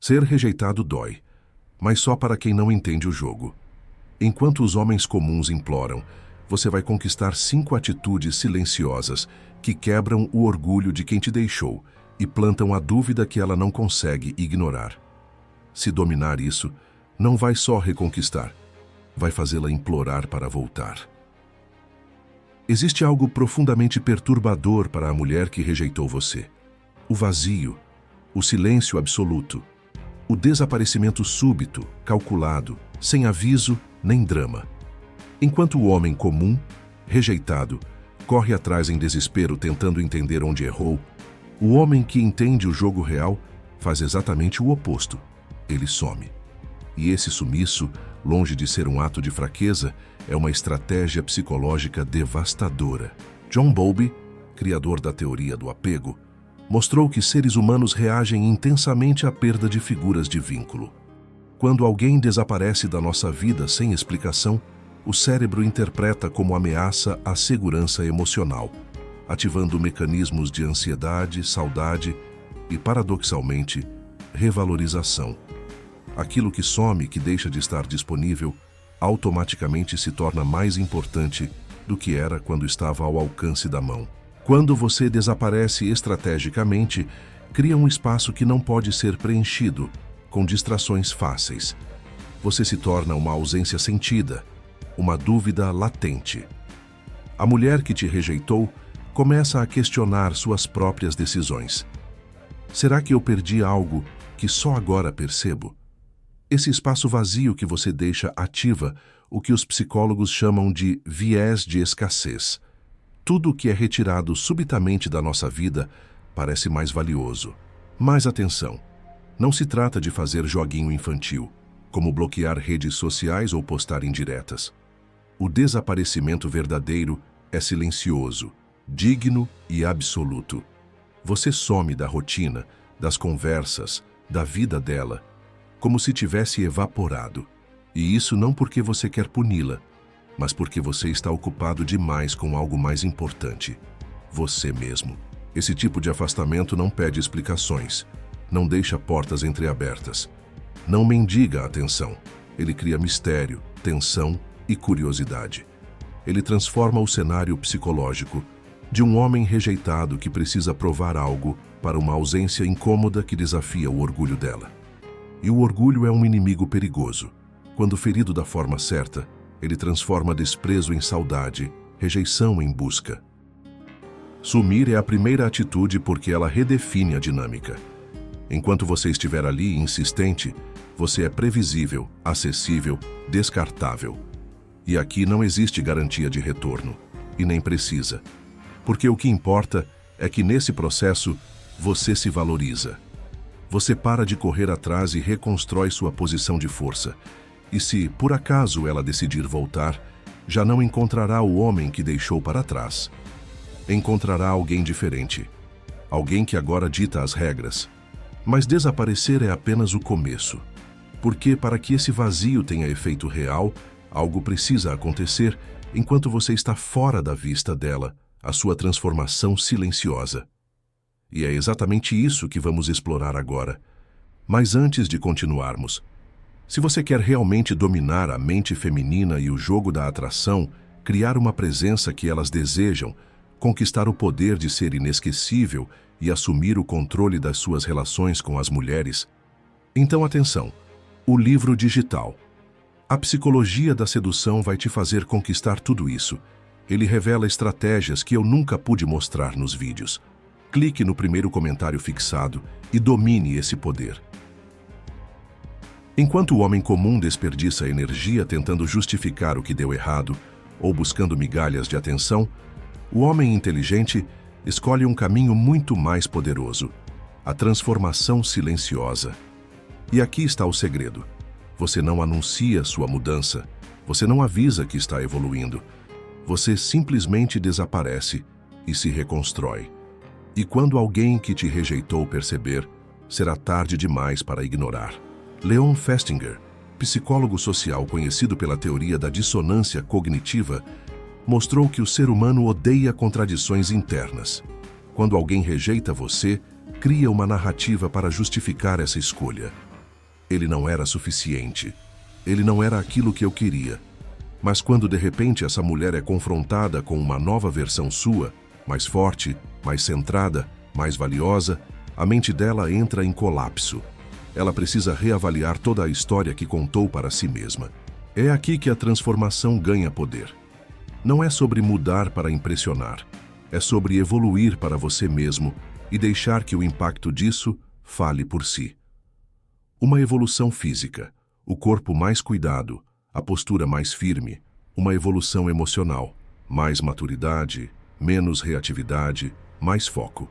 Ser rejeitado dói, mas só para quem não entende o jogo. Enquanto os homens comuns imploram, você vai conquistar 5 atitudes silenciosas que quebram o orgulho de quem te deixou e plantam a dúvida que ela não consegue ignorar. Se dominar isso, não vai só reconquistar, vai fazê-la implorar para voltar. Existe algo profundamente perturbador para a mulher que rejeitou você. O vazio, o silêncio absoluto, o desaparecimento súbito, calculado, sem aviso nem drama. Enquanto o homem comum, rejeitado, corre atrás em desespero tentando entender onde errou, o homem que entende o jogo real faz exatamente o oposto. Ele some. E esse sumiço, longe de ser um ato de fraqueza, é uma estratégia psicológica devastadora. John Bowlby, criador da teoria do apego, mostrou que seres humanos reagem intensamente à perda de figuras de vínculo. Quando alguém desaparece da nossa vida sem explicação, o cérebro interpreta como ameaça a segurança emocional, ativando mecanismos de ansiedade, saudade e, paradoxalmente, revalorização. Aquilo que some, que deixa de estar disponível, automaticamente se torna mais importante do que era quando estava ao alcance da mão. Quando você desaparece estrategicamente, cria um espaço que não pode ser preenchido com distrações fáceis. Você se torna uma ausência sentida, uma dúvida latente. A mulher que te rejeitou começa a questionar suas próprias decisões. Será que eu perdi algo que só agora percebo? Esse espaço vazio que você deixa ativa o que os psicólogos chamam de viés de escassez. Tudo o que é retirado subitamente da nossa vida parece mais valioso. Mas atenção, não se trata de fazer joguinho infantil, como bloquear redes sociais ou postar indiretas. O desaparecimento verdadeiro é silencioso, digno e absoluto. Você some da rotina, das conversas, da vida dela, como se tivesse evaporado. E isso não porque você quer puni-la, mas porque você está ocupado demais com algo mais importante: você mesmo. Esse tipo de afastamento não pede explicações, não deixa portas entreabertas, não mendiga a atenção. Ele cria mistério, tensão e curiosidade. Ele transforma o cenário psicológico de um homem rejeitado que precisa provar algo para uma ausência incômoda que desafia o orgulho dela. E o orgulho é um inimigo perigoso. Quando ferido da forma certa, ele transforma desprezo em saudade, rejeição em busca. Sumir é a primeira atitude porque ela redefine a dinâmica. Enquanto você estiver ali insistente, você é previsível, acessível, descartável. E aqui não existe garantia de retorno, e nem precisa. Porque o que importa é que nesse processo você se valoriza. Você para de correr atrás e reconstrói sua posição de força. E se, por acaso, ela decidir voltar, já não encontrará o homem que deixou para trás. Encontrará alguém diferente. Alguém que agora dita as regras. Mas desaparecer é apenas o começo. Porque para que esse vazio tenha efeito real, algo precisa acontecer enquanto você está fora da vista dela, a sua transformação silenciosa. E é exatamente isso que vamos explorar agora. Mas antes de continuarmos, se você quer realmente dominar a mente feminina e o jogo da atração, criar uma presença que elas desejam, conquistar o poder de ser inesquecível e assumir o controle das suas relações com as mulheres, então atenção, o livro digital. A psicologia da sedução vai te fazer conquistar tudo isso. Ele revela estratégias que eu nunca pude mostrar nos vídeos. Clique no primeiro comentário fixado e domine esse poder. Enquanto o homem comum desperdiça energia tentando justificar o que deu errado ou buscando migalhas de atenção, o homem inteligente escolhe um caminho muito mais poderoso: a transformação silenciosa. E aqui está o segredo. Você não anuncia sua mudança, você não avisa que está evoluindo. Você simplesmente desaparece e se reconstrói. E quando alguém que te rejeitou perceber, será tarde demais para ignorar. Leon Festinger, psicólogo social conhecido pela teoria da dissonância cognitiva, mostrou que o ser humano odeia contradições internas. Quando alguém rejeita você, cria uma narrativa para justificar essa escolha. Ele não era suficiente. Ele não era aquilo que eu queria. Mas quando de repente essa mulher é confrontada com uma nova versão sua, mais forte, mais centrada, mais valiosa, a mente dela entra em colapso. Ela precisa reavaliar toda a história que contou para si mesma. É aqui que a transformação ganha poder. Não é sobre mudar para impressionar. É sobre evoluir para você mesmo e deixar que o impacto disso fale por si. Uma evolução física, o corpo mais cuidado, a postura mais firme, uma evolução emocional, mais maturidade, menos reatividade, mais foco.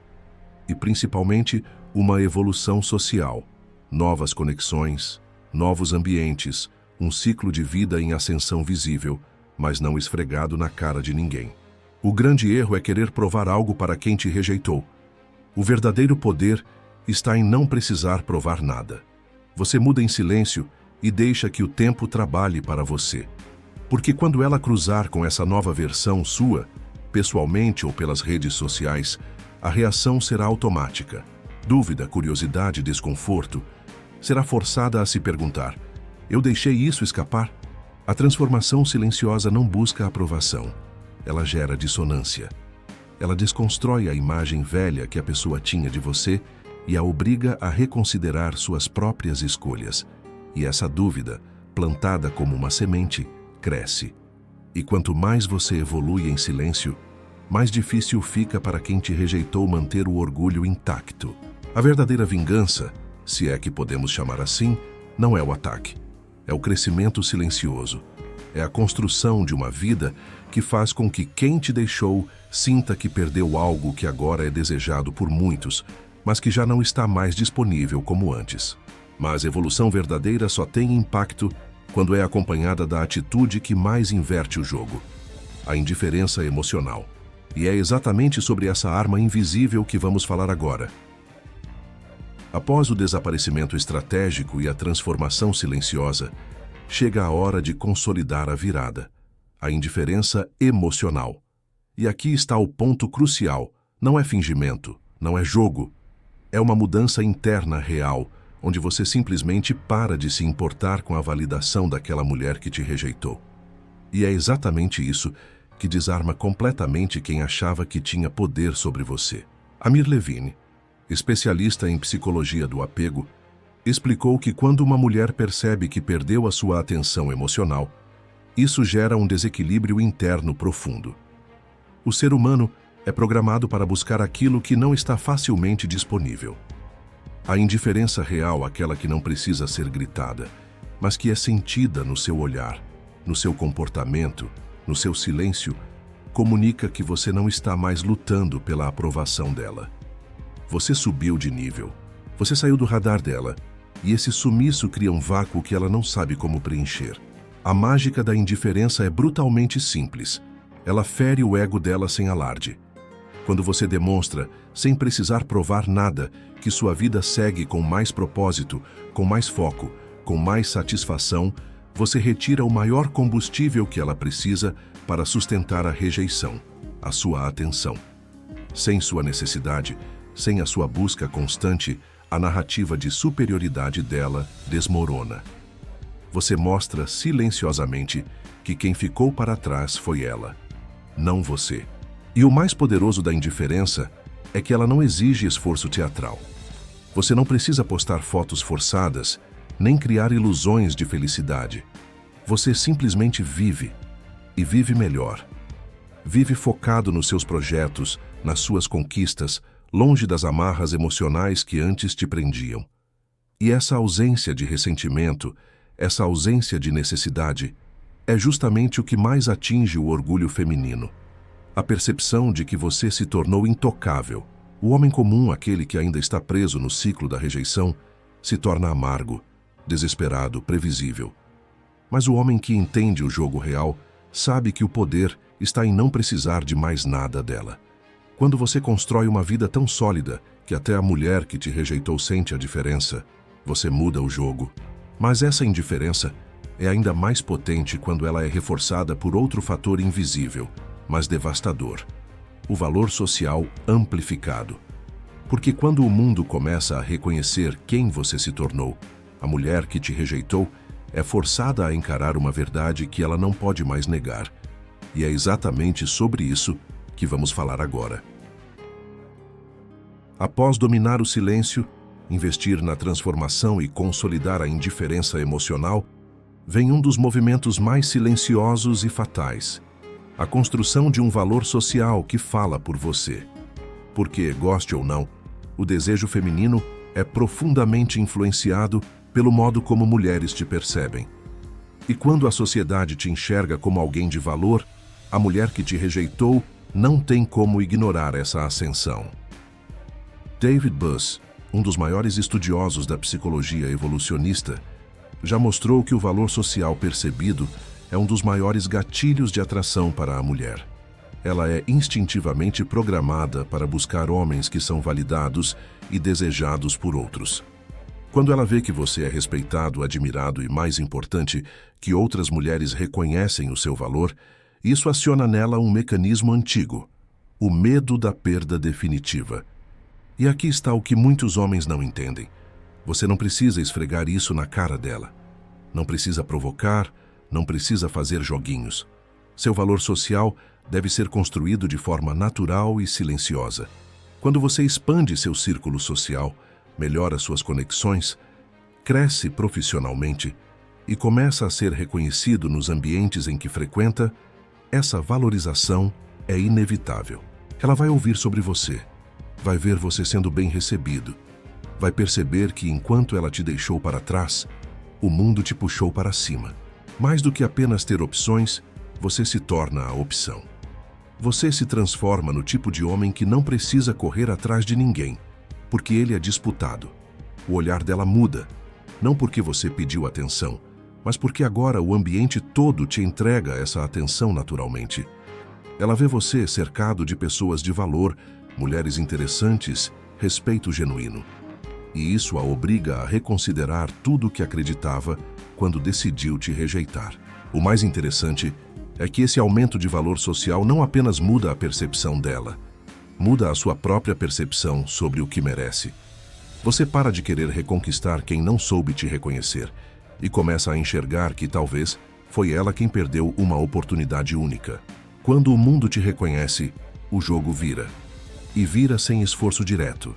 E principalmente, uma evolução social, novas conexões, novos ambientes, um ciclo de vida em ascensão visível, mas não esfregado na cara de ninguém. O grande erro é querer provar algo para quem te rejeitou. O verdadeiro poder está em não precisar provar nada. Você muda em silêncio e deixa que o tempo trabalhe para você. Porque quando ela cruzar com essa nova versão sua, pessoalmente ou pelas redes sociais, a reação será automática. Dúvida, curiosidade, desconforto. Será forçada a se perguntar: eu deixei isso escapar? A transformação silenciosa não busca aprovação. Ela gera dissonância. Ela desconstrói a imagem velha que a pessoa tinha de você e a obriga a reconsiderar suas próprias escolhas. E essa dúvida, plantada como uma semente, cresce. E quanto mais você evolui em silêncio, mais difícil fica para quem te rejeitou manter o orgulho intacto. A verdadeira vingança, se é que podemos chamar assim, não é o ataque. É o crescimento silencioso. É a construção de uma vida que faz com que quem te deixou sinta que perdeu algo que agora é desejado por muitos, mas que já não está mais disponível como antes. Mas a evolução verdadeira só tem impacto quando é acompanhada da atitude que mais inverte o jogo: a indiferença emocional. E é exatamente sobre essa arma invisível que vamos falar agora. Após o desaparecimento estratégico e a transformação silenciosa, chega a hora de consolidar a virada: a indiferença emocional. E aqui está o ponto crucial: não é fingimento, não é jogo. É uma mudança interna real, onde você simplesmente para de se importar com a validação daquela mulher que te rejeitou. E é exatamente isso que desarma completamente quem achava que tinha poder sobre você. Amir Levine, especialista em psicologia do apego, explicou que quando uma mulher percebe que perdeu a sua atenção emocional, isso gera um desequilíbrio interno profundo. O ser humano é programado para buscar aquilo que não está facilmente disponível. A indiferença real, aquela que não precisa ser gritada, mas que é sentida no seu olhar, no seu comportamento, no seu silêncio, comunica que você não está mais lutando pela aprovação dela. Você subiu de nível, você saiu do radar dela, e esse sumiço cria um vácuo que ela não sabe como preencher. A mágica da indiferença é brutalmente simples. Ela fere o ego dela sem alarde. Quando você demonstra, sem precisar provar nada, que sua vida segue com mais propósito, com mais foco, com mais satisfação, você retira o maior combustível que ela precisa para sustentar a rejeição, a sua atenção. Sem sua necessidade, sem a sua busca constante, a narrativa de superioridade dela desmorona. Você mostra silenciosamente que quem ficou para trás foi ela, não você. E o mais poderoso da indiferença é que ela não exige esforço teatral. Você não precisa postar fotos forçadas, nem criar ilusões de felicidade. Você simplesmente vive, e vive melhor. Vive focado nos seus projetos, nas suas conquistas, longe das amarras emocionais que antes te prendiam. E essa ausência de ressentimento, essa ausência de necessidade, é justamente o que mais atinge o orgulho feminino. A percepção de que você se tornou intocável. O homem comum, aquele que ainda está preso no ciclo da rejeição, se torna amargo, desesperado, previsível. Mas o homem que entende o jogo real sabe que o poder está em não precisar de mais nada dela. Quando você constrói uma vida tão sólida que até a mulher que te rejeitou sente a diferença, você muda o jogo. Mas essa indiferença é ainda mais potente quando ela é reforçada por outro fator invisível, mas devastador: o valor social amplificado. Porque quando o mundo começa a reconhecer quem você se tornou, A mulher que te rejeitou é forçada a encarar uma verdade que ela não pode mais negar. E é exatamente sobre isso que vamos falar agora. Após dominar o silêncio, investir na transformação e consolidar a indiferença emocional, vem um dos movimentos mais silenciosos e fatais: a construção de um valor social que fala por você. Porque, goste ou não, o desejo feminino é profundamente influenciado pelo modo como mulheres te percebem. E quando a sociedade te enxerga como alguém de valor, a mulher que te rejeitou não tem como ignorar essa ascensão. David Buss, um dos maiores estudiosos da psicologia evolucionista, já mostrou que o valor social percebido é um dos maiores gatilhos de atração para a mulher. Ela é instintivamente programada para buscar homens que são validados e desejados por outros. Quando ela vê que você é respeitado, admirado e, mais importante, que outras mulheres reconhecem o seu valor, isso aciona nela um mecanismo antigo: o medo da perda definitiva. E aqui está o que muitos homens não entendem. Você não precisa esfregar isso na cara dela. Não precisa provocar, não precisa fazer joguinhos. Seu valor social deve ser construído de forma natural e silenciosa. Quando você expande seu círculo social, melhora suas conexões, cresce profissionalmente e começa a ser reconhecido nos ambientes em que frequenta, essa valorização é inevitável. Ela vai ouvir sobre você, vai ver você sendo bem recebido, vai perceber que enquanto ela te deixou para trás, o mundo te puxou para cima. Mais do que apenas ter opções, você se torna a opção. Você se transforma no tipo de homem que não precisa correr atrás de ninguém, porque ele é disputado. O olhar dela muda, não porque você pediu atenção, mas porque agora o ambiente todo te entrega essa atenção naturalmente. Ela vê você cercado de pessoas de valor, mulheres interessantes, respeito genuíno. E isso a obriga a reconsiderar tudo o que acreditava quando decidiu te rejeitar. O mais interessante é que esse aumento de valor social não apenas muda a percepção dela, muda a sua própria percepção sobre o que merece. Você para de querer reconquistar quem não soube te reconhecer e começa a enxergar que talvez foi ela quem perdeu uma oportunidade única. Quando o mundo te reconhece, o jogo vira. E vira sem esforço direto.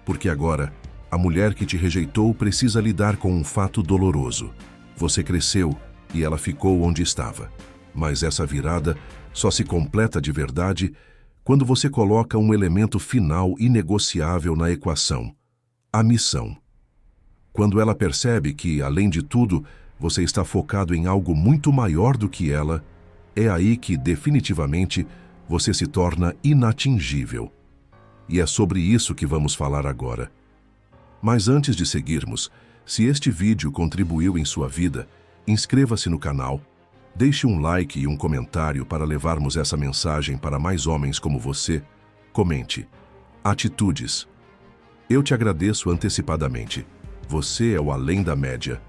Porque agora, a mulher que te rejeitou precisa lidar com um fato doloroso. Você cresceu e ela ficou onde estava. Mas essa virada só se completa de verdade quando você coloca um elemento final inegociável na equação: a missão. Quando ela percebe que, além de tudo, você está focado em algo muito maior do que ela, é aí que, definitivamente, você se torna inatingível. E é sobre isso que vamos falar agora. Mas antes de seguirmos, se este vídeo contribuiu em sua vida, inscreva-se no canal, deixe um like e um comentário para levarmos essa mensagem para mais homens como você. Comente: atitudes. Eu te agradeço antecipadamente. Você é o além da média.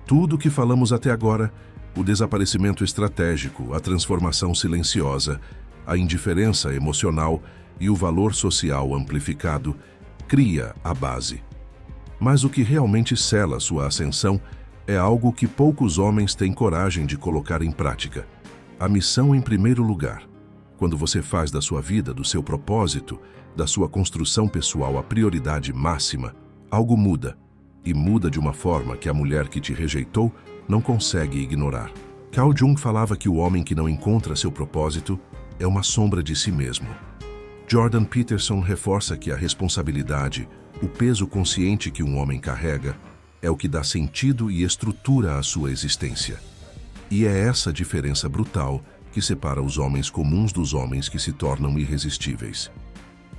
Tudo o que falamos até agora, o desaparecimento estratégico, a transformação silenciosa, a indiferença emocional e o valor social amplificado, cria a base. Mas o que realmente sela sua ascensão é algo que poucos homens têm coragem de colocar em prática: a missão em primeiro lugar. Quando você faz da sua vida, do seu propósito, da sua construção pessoal a prioridade máxima, algo muda. E muda de uma forma que a mulher que te rejeitou não consegue ignorar. Carl Jung falava que o homem que não encontra seu propósito é uma sombra de si mesmo. Jordan Peterson reforça que a responsabilidade, o peso consciente que um homem carrega, é o que dá sentido e estrutura à sua existência. E é essa diferença brutal que separa os homens comuns dos homens que se tornam irresistíveis.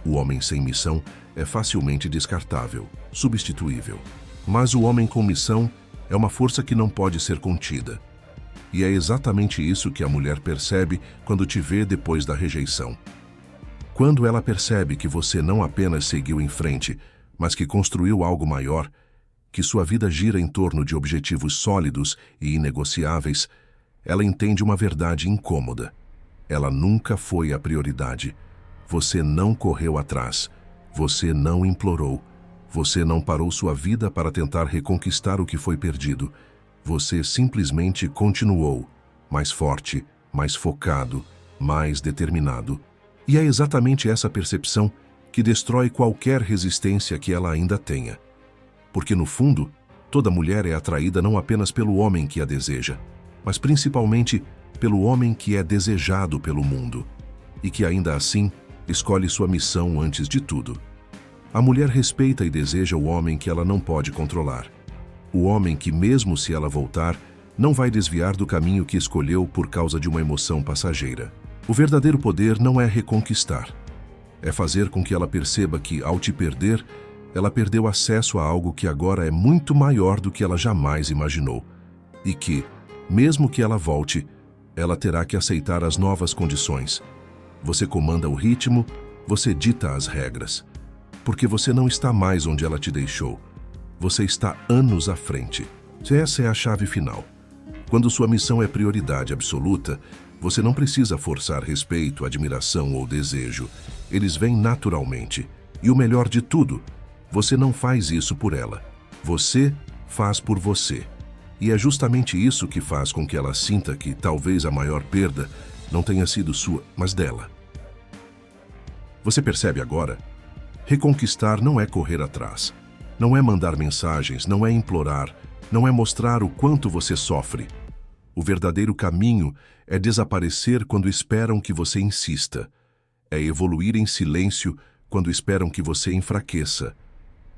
O homem sem missão é facilmente descartável, substituível. Mas o homem com missão é uma força que não pode ser contida. E é exatamente isso que a mulher percebe quando te vê depois da rejeição. Quando ela percebe que você não apenas seguiu em frente, mas que construiu algo maior, que sua vida gira em torno de objetivos sólidos e inegociáveis, ela entende uma verdade incômoda. Ela nunca foi a prioridade. Você não correu atrás. Você não implorou. Você não parou sua vida para tentar reconquistar o que foi perdido. Você simplesmente continuou, mais forte, mais focado, mais determinado. E é exatamente essa percepção que destrói qualquer resistência que ela ainda tenha. Porque, no fundo, toda mulher é atraída não apenas pelo homem que a deseja, mas principalmente pelo homem que é desejado pelo mundo e que, ainda assim, escolhe sua missão antes de tudo. A mulher respeita e deseja o homem que ela não pode controlar. O homem que, mesmo se ela voltar, não vai desviar do caminho que escolheu por causa de uma emoção passageira. O verdadeiro poder não é reconquistar. É fazer com que ela perceba que, ao te perder, ela perdeu acesso a algo que agora é muito maior do que ela jamais imaginou. E que, mesmo que ela volte, ela terá que aceitar as novas condições. Você comanda o ritmo, você dita as regras. Porque você não está mais onde ela te deixou. Você está anos à frente. Essa é a chave final. Quando sua missão é prioridade absoluta, você não precisa forçar respeito, admiração ou desejo. Eles vêm naturalmente. E o melhor de tudo, você não faz isso por ela. Você faz por você. E é justamente isso que faz com que ela sinta que talvez a maior perda não tenha sido sua, mas dela. Você percebe agora? Reconquistar não é correr atrás. Não é mandar mensagens, não é implorar, não é mostrar o quanto você sofre. O verdadeiro caminho é desaparecer quando esperam que você insista. É evoluir em silêncio quando esperam que você enfraqueça.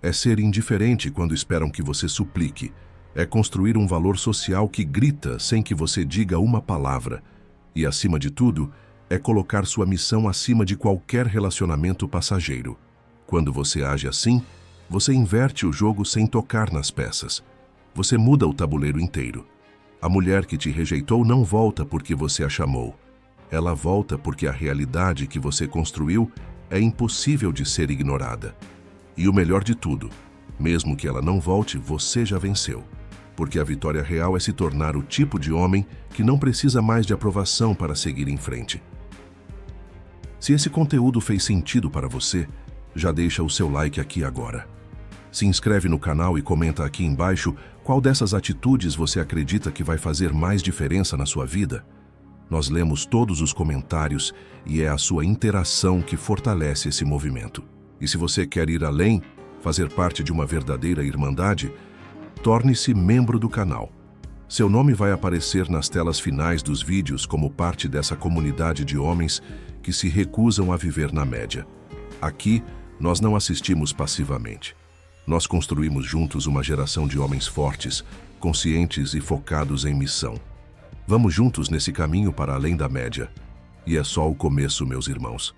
É ser indiferente quando esperam que você suplique. É construir um valor social que grita sem que você diga uma palavra. E, acima de tudo, é colocar sua missão acima de qualquer relacionamento passageiro. Quando você age assim, você inverte o jogo sem tocar nas peças. Você muda o tabuleiro inteiro. A mulher que te rejeitou não volta porque você a chamou. Ela volta porque a realidade que você construiu é impossível de ser ignorada. E o melhor de tudo, mesmo que ela não volte, você já venceu. Porque a vitória real é se tornar o tipo de homem que não precisa mais de aprovação para seguir em frente. Se esse conteúdo fez sentido para você, já deixa o seu like aqui agora. Se inscreve no canal e comenta aqui embaixo qual dessas atitudes você acredita que vai fazer mais diferença na sua vida. Nós lemos todos os comentários e é a sua interação que fortalece esse movimento. E se você quer ir além, fazer parte de uma verdadeira irmandade, torne-se membro do canal. Seu nome vai aparecer nas telas finais dos vídeos como parte dessa comunidade de homens que se recusam a viver na média. Aqui, nós não assistimos passivamente. Nós construímos juntos uma geração de homens fortes, conscientes e focados em missão. Vamos juntos nesse caminho para além da média. E é só o começo, meus irmãos.